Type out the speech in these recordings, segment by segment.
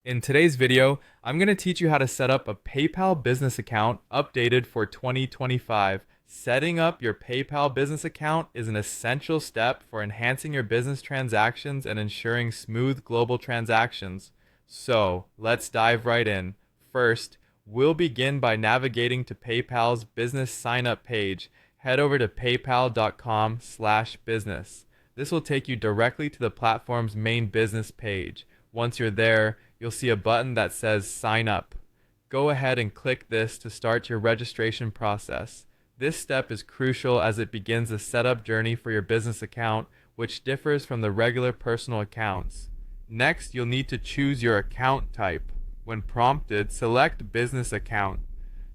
In today's video, I'm going to teach you how to set up a PayPal business account updated for 2025. Setting up your PayPal business account is an essential step for enhancing your business transactions and ensuring smooth global transactions. So, let's dive right in. First, we'll begin by navigating to PayPal's business sign up page. Head over to paypal.com/business. This will take you directly to the platform's main business page. Once you're there, you'll see a button that says Sign Up. Go ahead and click this to start your registration process. This step is crucial as it begins the setup journey for your business account, which differs from the regular personal accounts. Next, you'll need to choose your account type. When prompted, select Business Account.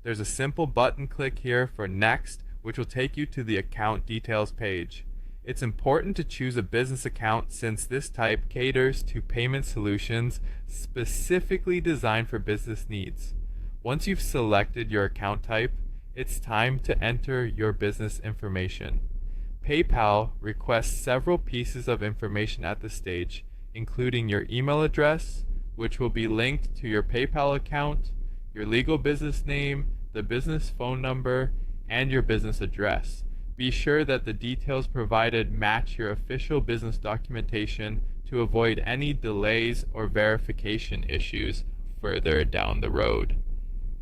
There's a simple button click here for Next, which will take you to the account details page. It's important to choose a business account since this type caters to payment solutions specifically designed for business needs. Once you've selected your account type, it's time to enter your business information. PayPal requests several pieces of information at this stage, including your email address, which will be linked to your PayPal account, your legal business name, the business phone number, and your business address. Be sure that the details provided match your official business documentation to avoid any delays or verification issues further down the road.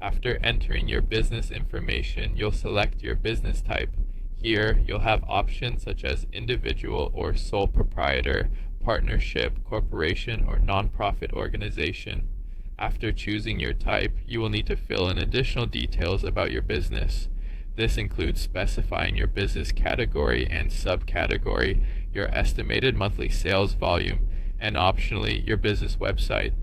After entering your business information, you'll select your business type. Here, you'll have options such as individual or sole proprietor, partnership, corporation, or nonprofit organization. After choosing your type, you will need to fill in additional details about your business. This includes specifying your business category and subcategory, your estimated monthly sales volume, and optionally your business website.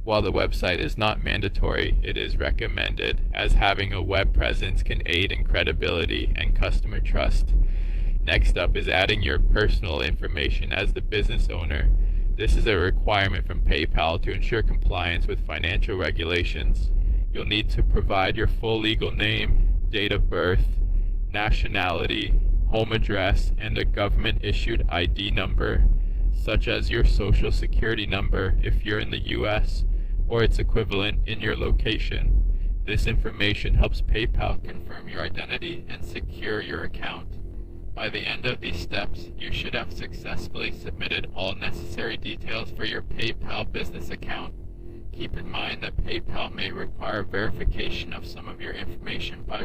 While the website is not mandatory, it is recommended, as having a web presence can aid in credibility and customer trust. Next up is adding your personal information as the business owner. This is a requirement from PayPal to ensure compliance with financial regulations. You'll need to provide your full legal name, date of birth, nationality, home address, and a government-issued ID number, such as your social security number if you're in the US, or its equivalent in your location. This information helps PayPal confirm your identity and secure your account. By the end of these steps, you should have successfully submitted all necessary details for your PayPal business account. Keep in mind that PayPal may require verification of some of your information by